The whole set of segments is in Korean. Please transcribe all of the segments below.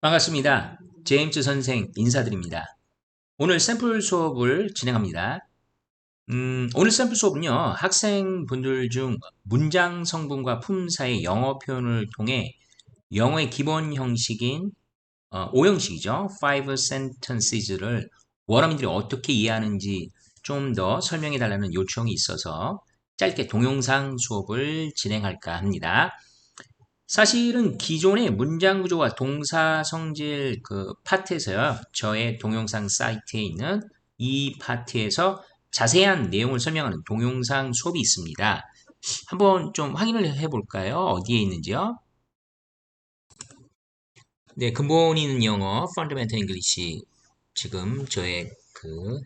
반갑습니다. 제임스 선생 인사드립니다. 오늘 샘플 수업을 진행합니다. 오늘 샘플 수업은요, 학생분들 중 문장 성분과 품사의 영어 표현을 통해 영어의 기본 형식인 5형식이죠. 5 sentences를 원어민들이 어떻게 이해하는지 좀 더 설명해 달라는 요청이 있어서 짧게 동영상 수업을 진행할까 합니다. 사실은 기존의 문장 구조와 동사 성질 그 파트에서요. 저의 동영상 사이트에 있는 이 파트에서 자세한 내용을 설명하는 동영상 수업이 있습니다. 한번 좀 확인을 해볼까요? 어디에 있는지요? 네, 근본인 영어 Fundamental English 지금 저의 그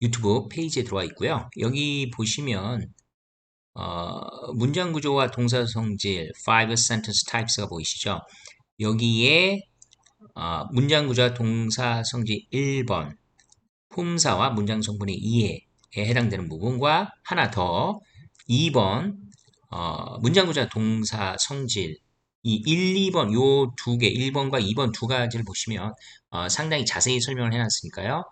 유튜브 페이지에 들어와 있고요. 여기 보시면 문장 구조와 동사 성질 5 sentence types가 보이시죠? 여기에 문장 구조와 동사 성질 1번, 품사와 문장 성분의 이해에 해당되는 부분과 하나 더 2번 문장 구조와 동사 성질 이 1, 2번 요 두 개, 1번과 2번 두 가지를 보시면 상당히 자세히 설명을 해놨으니까요.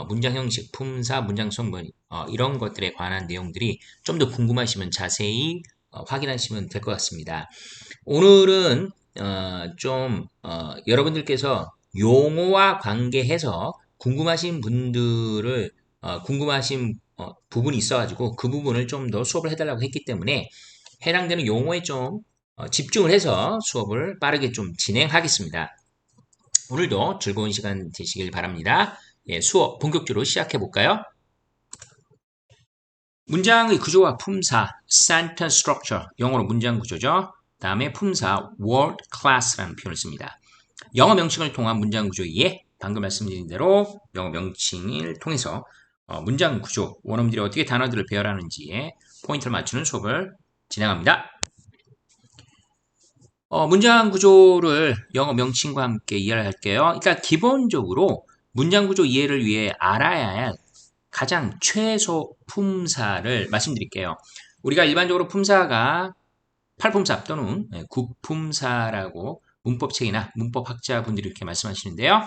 문장 형식, 품사, 문장 성분 이런 것들에 관한 내용들이 좀 더 궁금하시면 자세히 확인하시면 될 것 같습니다. 오늘은 여러분들께서 용어와 관계해서 궁금하신 분들을 궁금하신 부분이 있어가지고 그 부분을 좀 더 수업을 해달라고 했기 때문에 해당되는 용어에 좀 집중을 해서 수업을 빠르게 좀 진행하겠습니다. 오늘도 즐거운 시간 되시길 바랍니다. 예, 수업 본격적으로 시작해 볼까요? 문장의 구조와 품사, sentence structure, 영어로 문장 구조죠. 다음에 품사, word class라는 표현을 씁니다. 영어 명칭을 통한 문장 구조 이해, 방금 말씀드린 대로 영어 명칭을 통해서 문장 구조, 원어민들이 어떻게 단어들을 배열하는지에 포인트를 맞추는 수업을 진행합니다. 문장 구조를 영어 명칭과 함께 이해를 할게요. 일단 기본적으로 문장 구조 이해를 위해 알아야 할 가장 최소 품사를 말씀드릴게요. 우리가 일반적으로 품사가 팔품사 또는 구품사라고 문법책이나 문법학자분들이 이렇게 말씀하시는데요.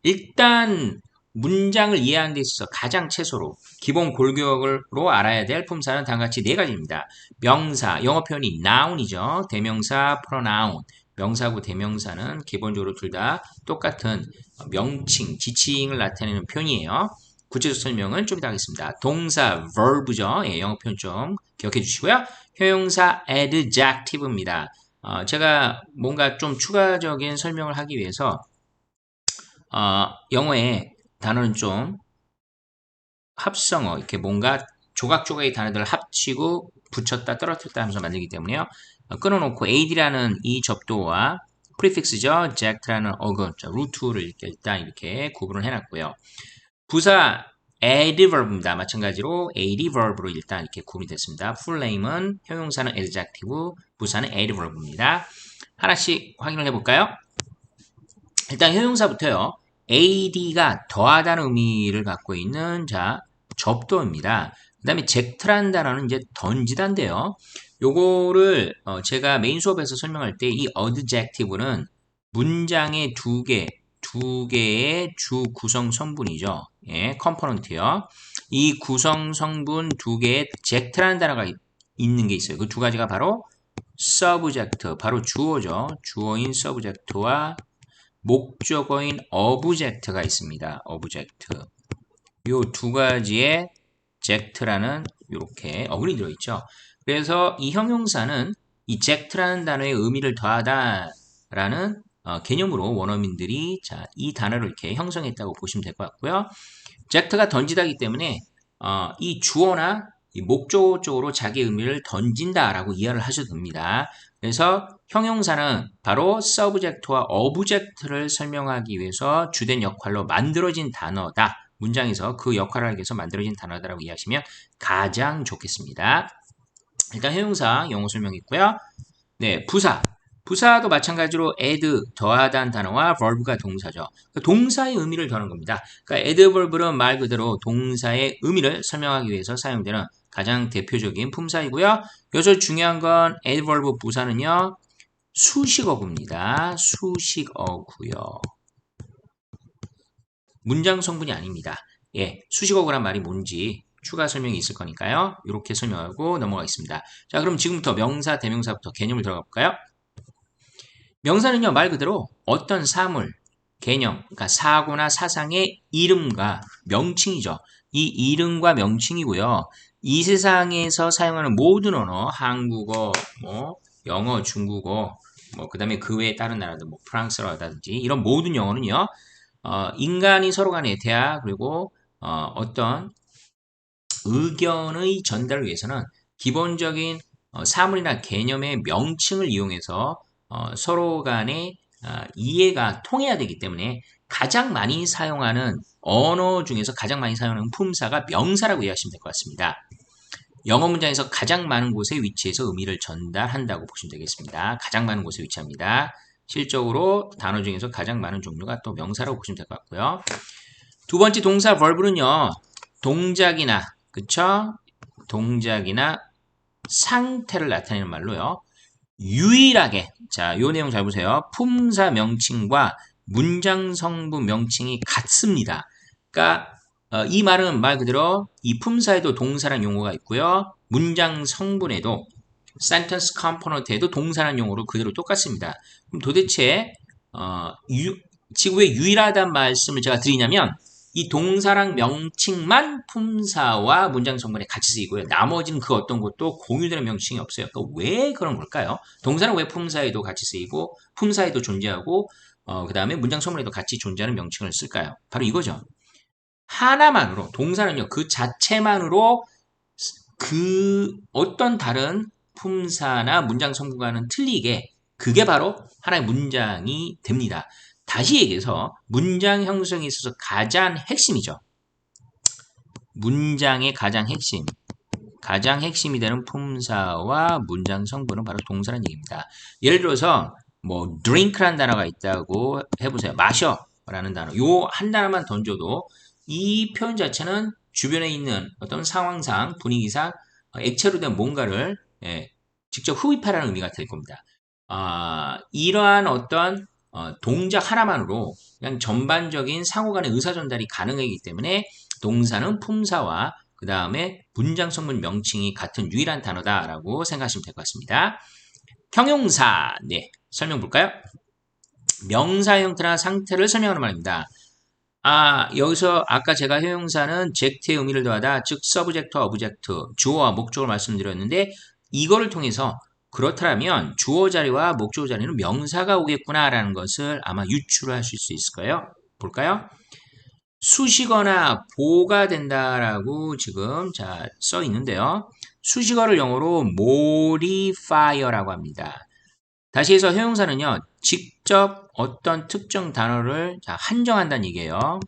일단 문장을 이해하는 데 있어서 가장 최소로 기본 골격으로 알아야 될 품사는 다음과 같이 네 가지입니다. 명사, 영어 표현이 noun이죠. 대명사, pronoun. 명사하고 대명사는 기본적으로 둘 다 똑같은 명칭, 지칭을 나타내는 표현이에요. 구체적 설명은 좀 이따 하겠습니다. 동사, verb죠. 예, 영어 표현 좀 기억해 주시고요. 형용사, adjective입니다. 제가 뭔가 좀 추가적인 설명을 하기 위해서 영어의 단어는 좀 합성어, 이렇게 뭔가 조각조각의 단어들을 합치고 붙였다 떨어뜨렸다 하면서 만들기 때문에요. 끊어놓고 ad라는 이 접두와 prefix죠. eject라는 어근, 루트를 일단 이렇게 구분을 해놨고요. 부사 adverb입니다. 마찬가지로 adverb로 일단 이렇게 구분이 됐습니다. full name은 형용사는 adjective, 부사는 adverb입니다. 하나씩 확인을 해볼까요? 일단 형용사부터요. ad가 더하다는 의미를 갖고 있는 접두어입니다. 그 다음에 eject라는 단어는 이제 던지다인데요. 요거를 제가 메인 수업에서 설명할 때 이 adjective는 문장의 두 개의 주 구성 성분이죠. 예, 컴포넌트요. 이 구성 성분 두 개에 eject라는 단어가 있는 게 있어요. 그 두 가지가 바로 subject, 바로 주어죠. 주어인 subject와 목적어인 object가 있습니다. object. 요 두 가지의 eject라는 이렇게 어근이 들어있죠. 그래서 이 형용사는 이 eject라는 단어의 의미를 더하다라는 개념으로 원어민들이 이 단어를 이렇게 형성했다고 보시면 될 것 같고요. eject가 던지다기 때문에 이 주어나 이 목적어 쪽으로 자기 의미를 던진다라고 이해를 하셔도 됩니다. 그래서 형용사는 바로 subject와 object를 설명하기 위해서 주된 역할로 만들어진 단어다. 문장에서 그 역할을 하기 위해서 만들어진 단어다라고 이해하시면 가장 좋겠습니다. 일단 형용사 영어 설명 있고요. 네, 부사. 부사도 마찬가지로 add, 더하다는 단어와 verb가 동사죠. 동사의 의미를 더하는 겁니다. 그러니까 adverb는 말 그대로 동사의 의미를 설명하기 위해서 사용되는 가장 대표적인 품사이고요. 여기서 중요한 건 adverb 부사는요. 수식어구입니다. 수식어구요. 문장 성분이 아닙니다. 예, 수식어구란 말이 뭔지 추가 설명이 있을 거니까요. 이렇게 설명하고 넘어가겠습니다. 자, 그럼 지금부터 명사, 대명사부터 개념을 들어가 볼까요? 명사는요, 말 그대로 어떤 사물, 개념, 그러니까 사고나 사상의 이름과 명칭이죠. 이 이름과 명칭이고요. 이 세상에서 사용하는 모든 언어, 한국어, 뭐 영어, 중국어, 뭐 그다음에 그 외에 다른 나라들, 뭐 프랑스어라든지 이런 모든 영어는요, 인간이 서로 간의 대화 그리고 어떤 의견의 전달을 위해서는 기본적인 사물이나 개념의 명칭을 이용해서 서로 간의 이해가 통해야 되기 때문에 가장 많이 사용하는 언어 중에서 가장 많이 사용하는 품사가 명사라고 이해하시면 될 것 같습니다. 영어 문장에서 가장 많은 곳에 위치해서 의미를 전달한다고 보시면 되겠습니다. 가장 많은 곳에 위치합니다. 실적으로 단어 중에서 가장 많은 종류가 또 명사라고 보시면 될 것 같고요. 두 번째 동사 verb는요. 동작이나 그쵸? 동작이나 상태를 나타내는 말로요. 유일하게 자, 요 내용 잘 보세요. 품사 명칭과 문장 성분 명칭이 같습니다. 그러니까 이 말은 말 그대로 이 품사에도 동사란 용어가 있고요. 문장 성분에도 sentence component에도 동사란 용어로 그대로 똑같습니다. 그럼 도대체 지구에 유일하다는 말씀을 제가 드리냐면 이 동사랑 명칭만 품사와 문장 성분에 같이 쓰이고요. 나머지는 그 어떤 것도 공유되는 명칭이 없어요. 그러니까 왜 그런 걸까요? 동사는 왜 품사에도 같이 쓰이고 품사에도 존재하고 그 다음에 문장 성분에도 같이 존재하는 명칭을 쓸까요? 바로 이거죠. 하나만으로 동사는요. 그 자체만으로 그 어떤 다른 품사나 문장 성분과는 틀리게 그게 바로 하나의 문장이 됩니다. 다시 얘기해서 문장 형성에 있어서 가장 핵심이죠. 문장의 가장 핵심이 되는 품사와 문장 성분은 바로 동사라는 얘기입니다. 예를 들어서 뭐 drink라는 단어가 있다고 해보세요. 마셔라는 단어. 요 한 단어만 던져도 이 표현 자체는 주변에 있는 어떤 상황상 분위기상 액체로 된 뭔가를 직접 흡입하라는 의미가 될 겁니다. 이러한 어떤 동작 하나만으로 그냥 전반적인 상호 간의 의사 전달이 가능하기 때문에 동사는 품사와 그 다음에 문장 성분 명칭이 같은 유일한 단어다라고 생각하시면 될 것 같습니다. 형용사, 네, 설명 볼까요? 명사 형태나 상태를 설명하는 말입니다. 여기서 아까 제가 형용사는 젝트의 의미를 더하다, 즉 서브젝트와 어브젝트, 주어와 목적을 말씀드렸는데 이거를 통해서 그렇다면 주어 자리와 목적 자리는 명사가 오겠구나라는 것을 아마 유추하실 수 있을 거예요. 볼까요? 수식어나 보가 된다라고 지금 써 있는데요. 수식어를 영어로 modifier라고 합니다. 다시 해서 형용사는요. 직접 어떤 특정 단어를 한정한다는 얘기예요.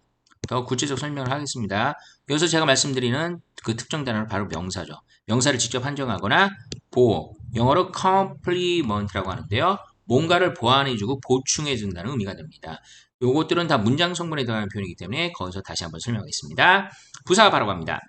더 구체적 설명을 하겠습니다. 여기서 제가 말씀드리는 그 특정 단어는 바로 명사죠. 명사를 직접 한정하거나 보호, 영어로 complement라고 하는데요. 뭔가를 보완해주고 보충해준다는 의미가 됩니다. 요것들은 다 문장 성분에 들어가는 표현이기 때문에 거기서 다시 한번 설명하겠습니다. 부사가 바로 갑니다.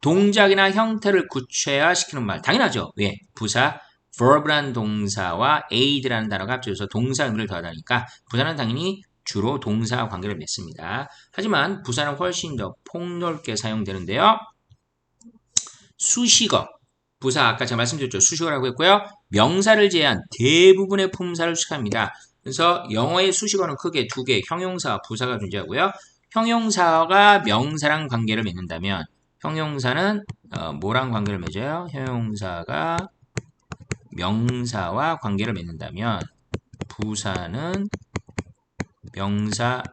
동작이나 형태를 구체화시키는 말. 당연하죠. 왜? 부사, verb란 동사와 aid라는 단어가 합쳐져서 동사 의미를 더하다니까 부사는 당연히 주로 동사와 관계를 맺습니다. 하지만 부사는 훨씬 더 폭넓게 사용되는데요. 수식어. 부사 아까 제가 말씀드렸죠. 수식어라고 했고요. 명사를 제외한 대부분의 품사를 수식합니다. 그래서 영어의 수식어는 크게 두 개, 형용사와 부사가 존재하고요. 형용사가 명사랑 관계를 맺는다면 형용사는 뭐랑 관계를 맺어요? 형용사가 명사와 관계를 맺는다면 부사는 명사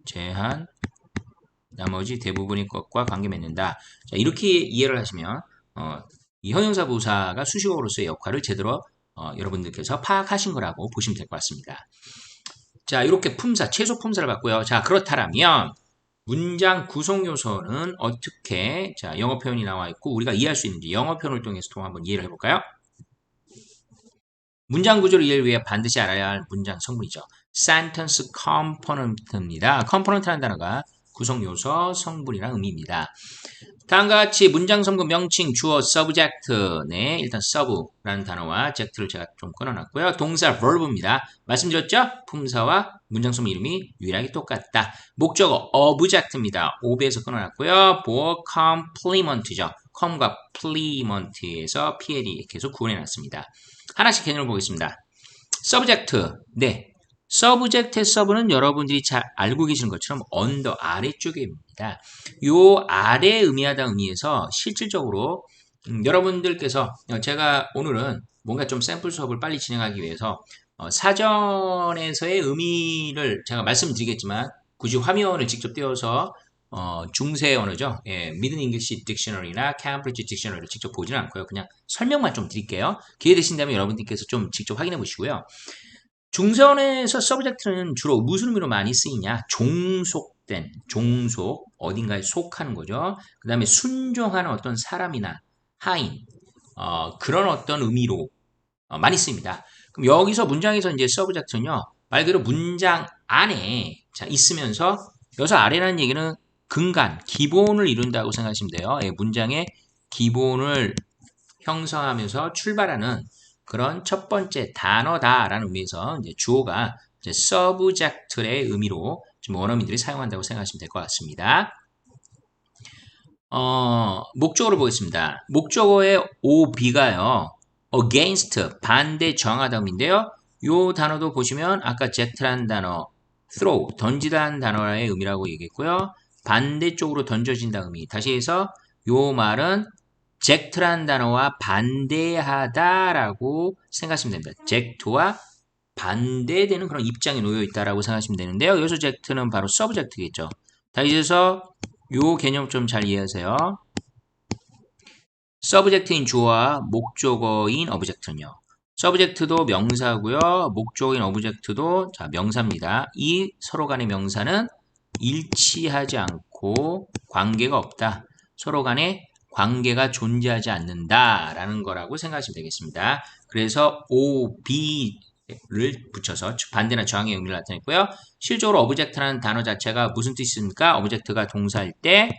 제한 나머지 대부분의 것과 관계 맺는다. 자, 이렇게 이해를 하시면 이 형용사 부사가 수식어로서의 역할을 제대로 여러분들께서 파악하신 거라고 보시면 될 것 같습니다. 자, 이렇게 품사, 최소 품사를 봤고요. 자, 그렇다면 문장 구성 요소는 어떻게 영어 표현이 나와 있고 우리가 이해할 수 있는지 영어 표현을 통해서 한번 이해를 해볼까요? 문장 구조를 이해를 위해 반드시 알아야 할 문장 성분이죠. sentence component입니다. component라는 단어가 구성 요소, 성분이라는 의미입니다. 다음과 같이 문장 성분 명칭 주어 subject 네 일단 sub라는 단어와 ject를 제가 좀 끊어놨고요. 동사 verb입니다. 말씀드렸죠? 품사와 문장 성분 이름이 유일하게 똑같다. 목적어 object입니다. ob에서 끊어놨고요. 보어 complement죠. com과 plement에서 PL이 계속 구분해놨습니다. 하나씩 개념을 보겠습니다. subject 네 subject의 sub는 여러분들이 잘 알고 계시는 것처럼 언더 아래쪽입니다. 요 아래 의미하다 의미에서 실질적으로 여러분들께서 제가 오늘은 뭔가 좀 샘플 수업을 빨리 진행하기 위해서 사전에서의 의미를 제가 말씀드리겠지만 굳이 화면을 직접 띄워서 중세 언어죠. 예, 미든 잉글리시 딕셔너리나 캠브리지 딕셔너리를 직접 보지는 않고요. 그냥 설명만 좀 드릴게요. 기회 되신다면 여러분들께서 좀 직접 확인해 보시고요. 중세언어에서 서브젝트는 주로 무슨 의미로 많이 쓰이냐? 종속된, 종속, 어딘가에 속하는 거죠. 그 다음에 순종하는 어떤 사람이나 하인, 그런 어떤 의미로 많이 쓰입니다. 그럼 여기서 문장에서 이제 서브젝트는요, 말 그대로 문장 안에 자, 있으면서 여기서 아래라는 얘기는 근간, 기본을 이룬다고 생각하시면 돼요. 예, 문장의 기본을 형성하면서 출발하는 그런 첫 번째 단어다라는 의미에서 이제 주어가 이제 subject의 의미로 지금 원어민들이 사용한다고 생각하시면 될 것 같습니다. 목적어를 보겠습니다. 목적어의 OB가요. against, 반대, 정하다 의미인데요. 이 단어도 보시면 아까 eject라는 단어, throw, 던지다는 단어의 의미라고 얘기했고요. 반대쪽으로 던져진다 의미. 다시 해서 이 말은 젝트라는 단어와 반대하다라고 생각하시면 됩니다. 젝트와 반대되는 그런 입장에 놓여 있다라고 생각하시면 되는데요. 여기서 젝트는 바로 서브젝트겠죠. 다시 해서 요 개념 좀 잘 이해하세요. 서브젝트인 주어와 목적어인 어브젝트는요. 서브젝트도 명사고요. 목적어인 어브젝트도 자, 명사입니다. 이 서로 간의 명사는 일치하지 않고 관계가 없다. 서로 간에 관계가 존재하지 않는다라는 거라고 생각하시면 되겠습니다. 그래서 OB를 붙여서 반대나 저항의 의미를 나타냈고요. 실적으로 어브젝트라는 단어 자체가 무슨 뜻입니까? 어브젝트가 동사일 때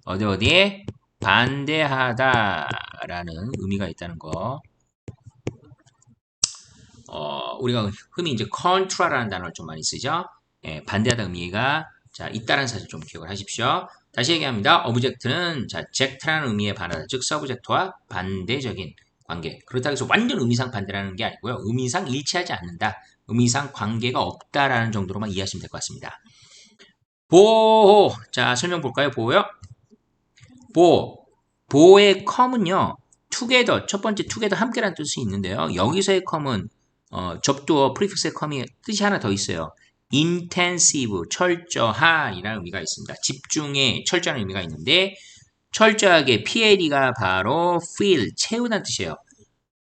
어디에 반대하다라는 의미가 있다는 거. 우리가 흔히 이제 contra라는 단어를 좀 많이 쓰죠. 예, 반대하다 의미가 자 있다는 사실 좀 기억을 하십시오. 다시 얘기합니다. 어브젝트는 자 젝트라는 의미에 반하다, 즉 서브젝트와 반대적인 관계. 그렇다고 해서 완전 의미상 반대라는 게 아니고요. 의미상 일치하지 않는다. 의미상 관계가 없다라는 정도로만 이해하시면 될 것 같습니다. 보호. 자 설명 볼까요? 보호요. 보호. 보호의 come은요. together, 첫 번째 together 함께라는 뜻이 있는데요. 여기서의 come은 접두어 프리픽스의 come이 뜻이 하나 더 있어요. intensive, 철저한이라는 의미가 있습니다. 집중에 철저한 의미가 있는데 철저하게 PLE가 바로 fill, 채우다는 뜻이에요.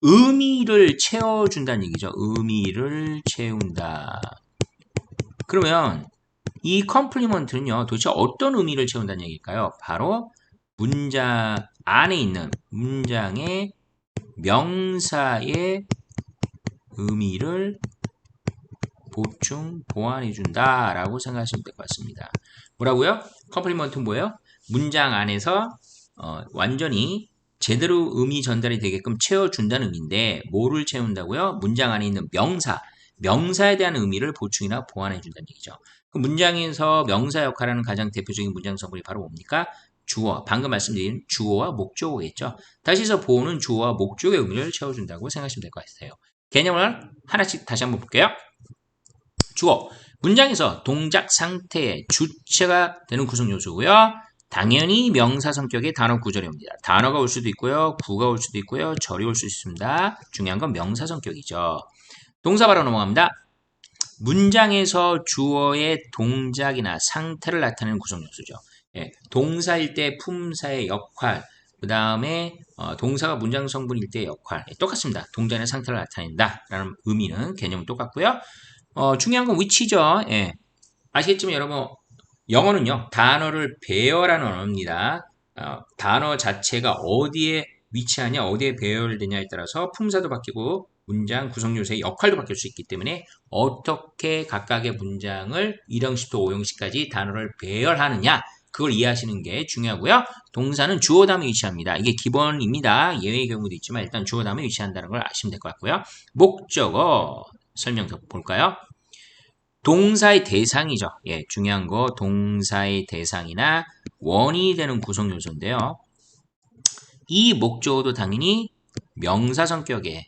의미를 채워준다는 얘기죠. 의미를 채운다. 그러면 이 컴플리먼트는요. 도대체 어떤 의미를 채운다는 얘기일까요? 바로 문장 안에 있는 문장의 명사의 의미를 보충, 보완해준다라고 생각하시면 될 것 같습니다. 뭐라고요? 컴플리먼트는 뭐예요? 문장 안에서 완전히 제대로 의미 전달이 되게끔 채워준다는 의미인데 뭐를 채운다고요? 문장 안에 있는 명사, 명사에 대한 의미를 보충이나 보완해준다는 얘기죠. 그 문장에서 명사 역할하는 가장 대표적인 문장 성분이 바로 뭡니까? 주어, 방금 말씀드린 주어와 목적어겠죠. 다시 해서 보호는 주어와 목적의 의미를 채워준다고 생각하시면 될 것 같아요. 개념을 하나씩 다시 한번 볼게요. 주어, 문장에서 동작 상태의 주체가 되는 구성 요소고요. 당연히 명사 성격의 단어 구절이 옵니다. 단어가 올 수도 있고요. 구가 올 수도 있고요. 절이 올 수 있습니다. 중요한 건 명사 성격이죠. 동사 바로 넘어갑니다. 문장에서 주어의 동작이나 상태를 나타내는 구성 요소죠. 예, 동사일 때 품사의 역할, 그 다음에 동사가 문장 성분일 때의 역할 똑같습니다. 동작의 상태를 나타낸다 라는 의미는 개념은 똑같고요. 중요한 건 위치죠. 예. 아시겠지만 여러분 영어는요 단어를 배열하는 언어입니다. 단어 자체가 어디에 위치하냐 어디에 배열되냐에 따라서 품사도 바뀌고 문장 구성 요소의 역할도 바뀔 수 있기 때문에 어떻게 각각의 문장을 1형식부터 5형식까지 단어를 배열하느냐 그걸 이해하시는 게 중요하고요. 동사는 주어 다음에 위치합니다. 이게 기본입니다. 예외의 경우도 있지만 일단 주어 다음에 위치한다는 걸 아시면 될 것 같고요. 목적어 설명 볼까요? 동사의 대상이죠. 예, 중요한 거 동사의 대상이나 원인이 되는 구성 요소인데요. 이 목적어도 당연히 명사 성격의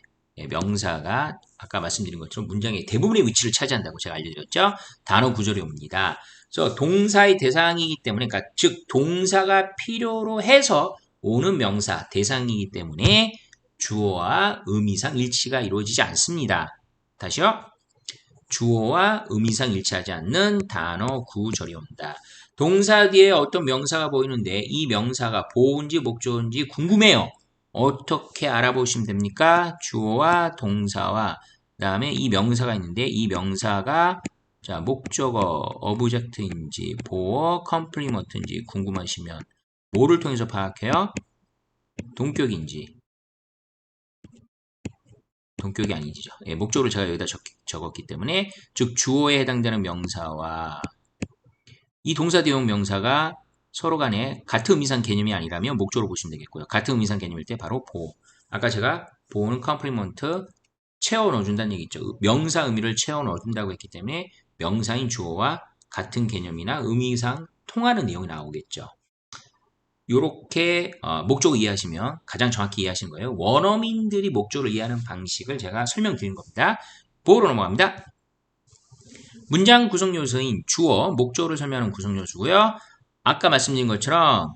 명사가 아까 말씀드린 것처럼 문장의 대부분의 위치를 차지한다고 제가 알려드렸죠. 단어 구조를 옵니다. 그래서 동사의 대상이기 때문에, 그러니까 즉 동사가 필요로 해서 오는 명사 대상이기 때문에 주어와 의미상 일치가 이루어지지 않습니다. 다시요. 주어와 의미상 일치하지 않는 단어 구절이 온다. 동사 뒤에 어떤 명사가 보이는데 이 명사가 보호인지 목적어인지 궁금해요. 어떻게 알아보시면 됩니까? 주어와 동사와 그다음에 이 명사가 있는데 이 명사가 자 목적어, 어브젝트인지 보어, 컴플리먼트인지 궁금하시면 뭐를 통해서 파악해요? 동격인지 동격이 아니죠. 예, 목적으로 제가 여기다 적었기 때문에 즉 주어에 해당되는 명사와 이 동사 대용 명사가 서로 간에 같은 의미상 개념이 아니라면 목적으로 보시면 되겠고요. 같은 의미상 개념일 때 바로 보호. 아까 제가 보호는 컴플리먼트 채워 넣어준다는 얘기 있죠. 명사 의미를 채워 넣어준다고 했기 때문에 명사인 주어와 같은 개념이나 의미상 통하는 내용이 나오겠죠. 요렇게 목적을 이해하시면 가장 정확히 이해하시는 거예요. 원어민들이 목적을 이해하는 방식을 제가 설명드린 겁니다. 보호로 넘어갑니다. 문장 구성 요소인 주어, 목적어를 설명하는 구성 요소고요. 아까 말씀드린 것처럼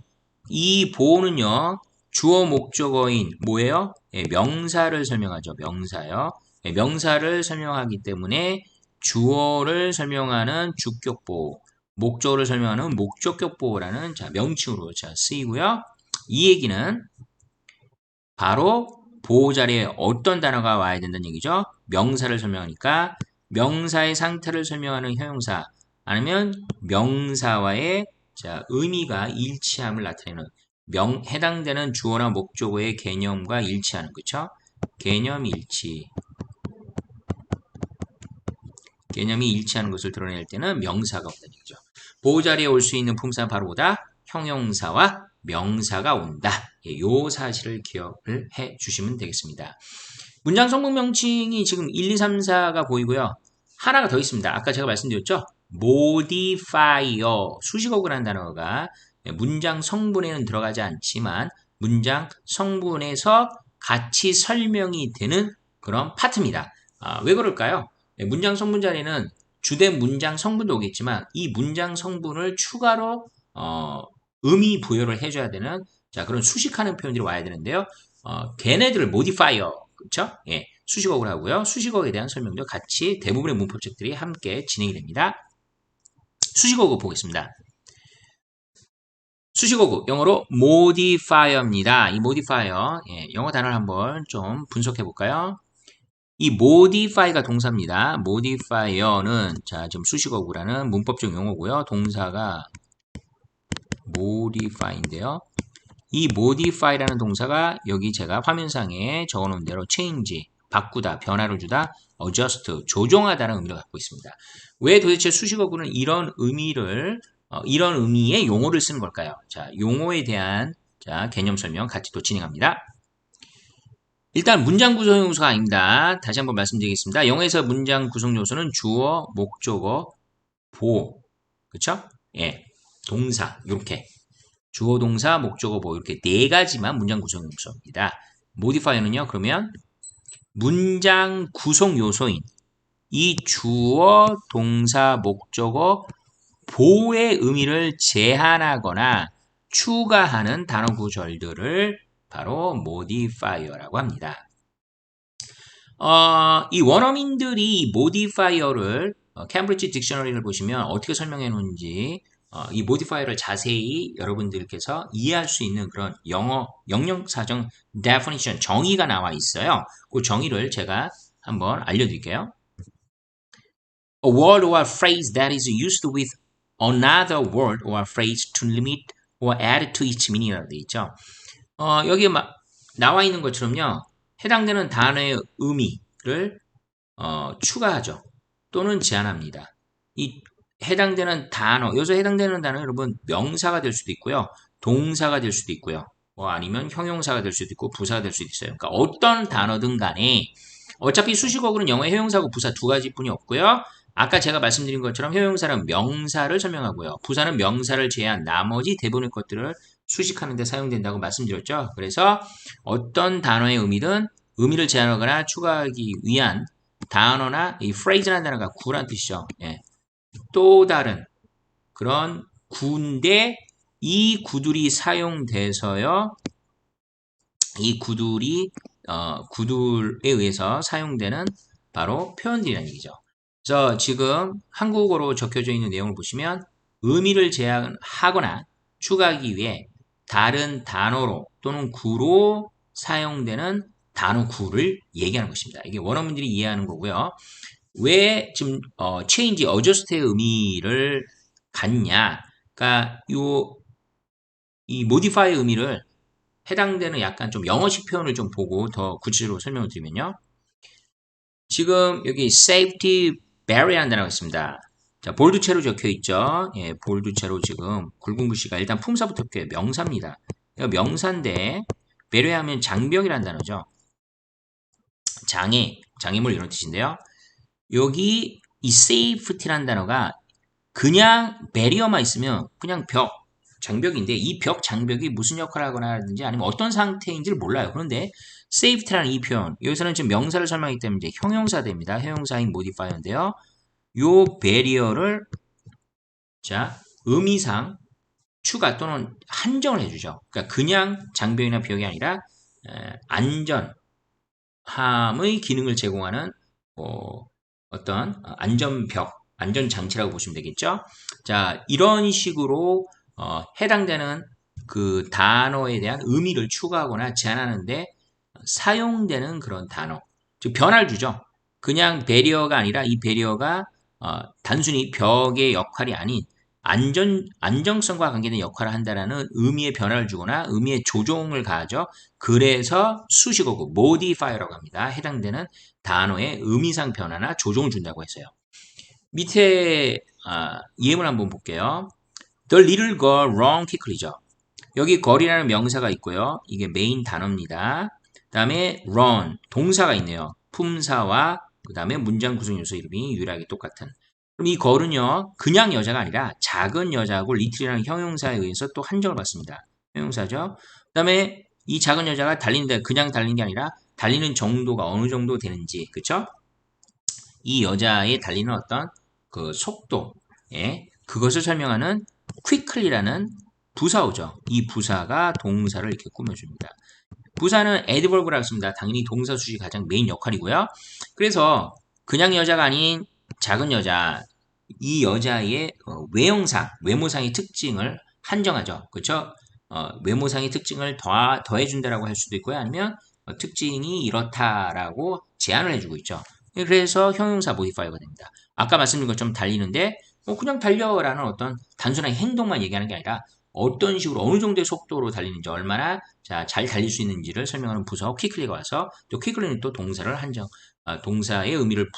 이 보호는요. 주어 목적어인 뭐예요? 예, 명사를 설명하죠. 명사요. 예, 명사를 설명하기 때문에 주어를 설명하는 주격 보호, 목적어를 설명하는 목적격 보호라는 명칭으로 쓰이고요. 이 얘기는 바로 보호 자리에 어떤 단어가 와야 된다는 얘기죠. 명사를 설명하니까 명사의 상태를 설명하는 형용사 아니면 명사와의 의미가 일치함을 나타내는 해당되는 주어나 목적어의 개념과 일치하는 그쵸? 개념 일치. 개념이 일치하는 것을 드러낼 때는 명사가 온다는 얘기죠. 보호 자리에 올 수 있는 품사는 바로 보다 형용사와 명사가 온다. 이 사실을 기억을 해 주시면 되겠습니다. 문장 성분 명칭이 지금 1, 2, 3, 4가 보이고요. 하나가 더 있습니다. 아까 제가 말씀드렸죠? modifier, 수식어구라는 단어가 문장 성분에는 들어가지 않지만 문장 성분에서 같이 설명이 되는 그런 파트입니다. 왜 그럴까요? 문장 성분 자리는 주된 문장 성분도 오겠지만 이 문장 성분을 추가로 의미 부여를 해줘야 되는 그런 수식하는 표현들이 와야 되는데요. 걔네들을 modifier, 그렇죠? 예, 수식어구로 하고요. 수식어에 대한 설명도 같이 대부분의 문법책들이 함께 진행이 됩니다. 수식어구 보겠습니다. 수식어구 영어로 modifier입니다. 이 modifier 영어 단어를 한번 좀 분석해 볼까요? 이 modify가 동사입니다. modifier는 지금 수식어구라는 문법적 용어고요. 동사가 modify인데요. 이 modify라는 동사가 여기 제가 화면상에 적어놓은 대로 change, 바꾸다, 변화를 주다, adjust, 조정하다는 의미를 갖고 있습니다. 왜 도대체 수식어구는 이런 의미의 용어를 쓰는 걸까요? 용어에 대한 개념 설명 같이 또 진행합니다. 일단 문장 구성 요소가 아닙니다. 다시 한번 말씀드리겠습니다. 영어에서 문장 구성 요소는 주어, 목적어, 보호, 그쵸? 예, 동사 이렇게 주어, 동사, 목적어, 보호 이렇게 네 가지만 문장 구성 요소입니다. modifier는요, 그러면 문장 구성 요소인 이 주어, 동사, 목적어, 보호의 의미를 제한하거나 추가하는 단어 구절들을 바로 modifier라고 합니다. 이 원어민들이 modifier를 캠브리지 딕셔너리를 보시면 어떻게 설명해 놓은지 이 modifier를 자세히 여러분들께서 이해할 수 있는 그런 영어 영역사정 definition 정의가 나와 있어요. 그 정의를 제가 한번 알려드릴게요. A word or a phrase that is used with another word or phrase to limit or add to its meaning이라고 되어 있죠. 여기에 나와 있는 것처럼요. 해당되는 단어의 의미를 추가하죠. 또는 제한합니다. 이 해당되는 단어, 여기서 해당되는 단어 여러분 명사가 될 수도 있고요. 동사가 될 수도 있고요. 뭐 아니면 형용사가 될 수도 있고 부사가 될 수도 있어요. 그러니까 어떤 단어든 간에 어차피 수식어구는 영어의 형용사고 부사 두 가지뿐이 없고요. 아까 제가 말씀드린 것처럼 형용사는 명사를 설명하고요. 부사는 명사를 제외한 나머지 대부분의 것들을 수식하는 데 사용된다고 말씀드렸죠. 그래서 어떤 단어의 의미든 의미를 제한하거나 추가하기 위한 단어나 이 phrase라는 단어가 구란 뜻이죠. 예. 또 다른 그런 구인데 이 구들이 사용돼서요. 이 구들에 의해서 사용되는 바로 표현들이라는 얘기죠. 그래서 지금 한국어로 적혀져 있는 내용을 보시면 의미를 제한하거나 추가하기 위해 다른 단어로 또는 구로 사용되는 단어 구를 얘기하는 것입니다. 이게 원어민들이 이해하는 거고요. 왜 지금 change, adjust의 의미를 갖냐? 그러니까 이 modify 의미를 해당되는 약간 좀 영어식 표현을 좀 보고 더 구체적으로 설명을 드리면요. 지금 여기 safety barrier라는 단어가 있습니다. 자, 볼드체로 적혀 있죠. 예, 볼드체로 지금 굵은 글씨가 일단 품사부터 볼게요. 명사입니다. 명사인데 배려하면 장벽이라는 단어죠. 장애물 이런 뜻인데요. 여기 이 safety라는 단어가 그냥 배리어만 있으면 그냥 장벽인데 이 장벽이 무슨 역할을 하거나 하든지 아니면 어떤 상태인지를 몰라요. 그런데 safety라는 이 표현 여기서는 지금 명사를 설명하기 때문에 이제 형용사 됩니다. 형용사인 modifier인데요. 요 배리어를 자 의미상 추가 또는 한정을 해주죠. 그러니까 그냥 장벽이나 벽이 아니라 안전함의 기능을 제공하는 어떤 안전장치라고 보시면 되겠죠. 자, 이런 식으로 해당되는 그 단어에 대한 의미를 추가하거나 제한하는데 사용되는 그런 단어. 즉 변화를 주죠. 그냥 배리어가 아니라 이 배리어가 단순히 벽의 역할이 아닌 안정성과 관계된 역할을 한다라는 의미의 변화를 주거나 의미의 조종을 가하죠. 그래서 수식어구 modifier라고 합니다. 해당되는 단어의 의미상 변화나 조종을 준다고 했어요. 밑에 예문 한번 볼게요. The little girl ran quickly죠. 여기 girl이라는 명사가 있고요. 이게 메인 단어입니다. 그 다음에 run 동사가 있네요. 품사와 그 다음에 문장 구성 요소 이름이 유일하게 똑같은. 그럼 이 girl은요. 그냥 여자가 아니라 작은 여자하고 little이라는 형용사에 의해서 또 한정을 받습니다. 형용사죠. 그 다음에 이 작은 여자가 달리는데 그냥 달리는 게 아니라 달리는 정도가 어느 정도 되는지 그쵸? 이 여자의 달리는 어떤 그 속도 그것을 설명하는 quickly라는 부사어죠. 이 부사가 동사를 이렇게 꾸며줍니다. 부사는 adverb라고 씁니다. 당연히 동사 수식이 가장 메인 역할이고요. 그래서 그냥 여자가 아닌 작은 여자, 이 여자의 외모상의 특징을 한정하죠. 그렇죠? 외모상의 특징을 더해준다라고 할 수도 있고요. 아니면 특징이 이렇다라고 제안을 해주고 있죠. 그래서 형용사 modifier가 됩니다. 아까 말씀드린 것처럼 달리는데 그냥 달려라는 어떤 단순한 행동만 얘기하는 게 아니라 어떤 식으로 어느 정도의 속도로 달리는지 얼마나 잘 달릴 수 있는지를 설명하는 부사어 quickly가 와서 또 quickly는 또 동사를 동사의 의미를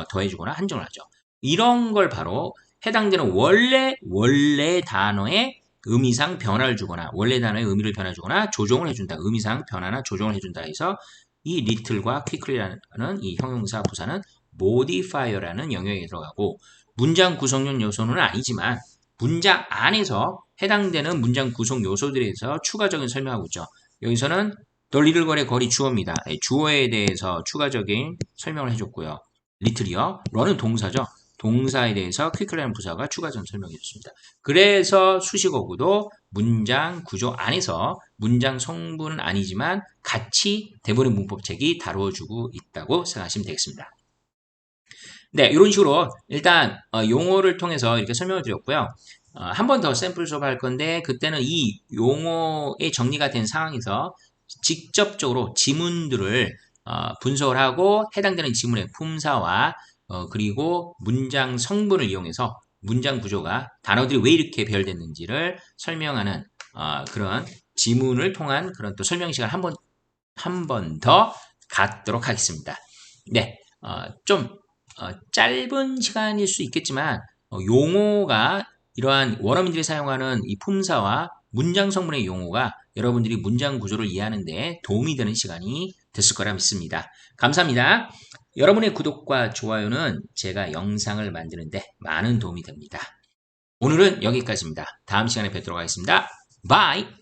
더해주거나 한정을 하죠. 이런 걸 바로 해당되는 원래 단어의 의미상 변화를 주거나 원래 단어의 의미를 변화주거나 조종을 해준다. 의미상 변화나 조종을 해준다 해서 이 little과 quickly라는 이 형용사 부사는 modifier라는 영역에 들어가고 문장 구성용 요소는 아니지만 문장 안에서 해당되는 문장 구성 요소들에 대해서 추가적인 설명하고 있죠. 여기서는 the little girl의 걸이 주어입니다. 주어에 대해서 추가적인 설명을 해줬고요. little이요. run은 동사죠. 동사에 대해서 quickly라는 부사가 추가적인 설명해 줬습니다. 그래서 수식어구도 문장 구조 안에서 문장 성분은 아니지만 같이 대본의 문법책이 다루어주고 있다고 생각하시면 되겠습니다. 네, 이런 식으로 일단 용어를 통해서 이렇게 설명을 드렸고요. 한 번 더 샘플 수업할 건데 그때는 이 용어의 정리가 된 상황에서 직접적으로 지문들을 분석을 하고 해당되는 지문의 품사와 그리고 문장 성분을 이용해서 문장 구조가 단어들이 왜 이렇게 배열됐는지를 설명하는 그런 지문을 통한 그런 또 설명 시간 한 번 더 갖도록 하겠습니다. 네, 좀 짧은 시간일 수 있겠지만 용어가 이러한 원어민들이 사용하는 이 품사와 문장 성분의 용어가 여러분들이 문장 구조를 이해하는 데 도움이 되는 시간이 됐을 거라 믿습니다. 감사합니다. 여러분의 구독과 좋아요는 제가 영상을 만드는데 많은 도움이 됩니다. 오늘은 여기까지입니다. 다음 시간에 뵙도록 하겠습니다. 바이!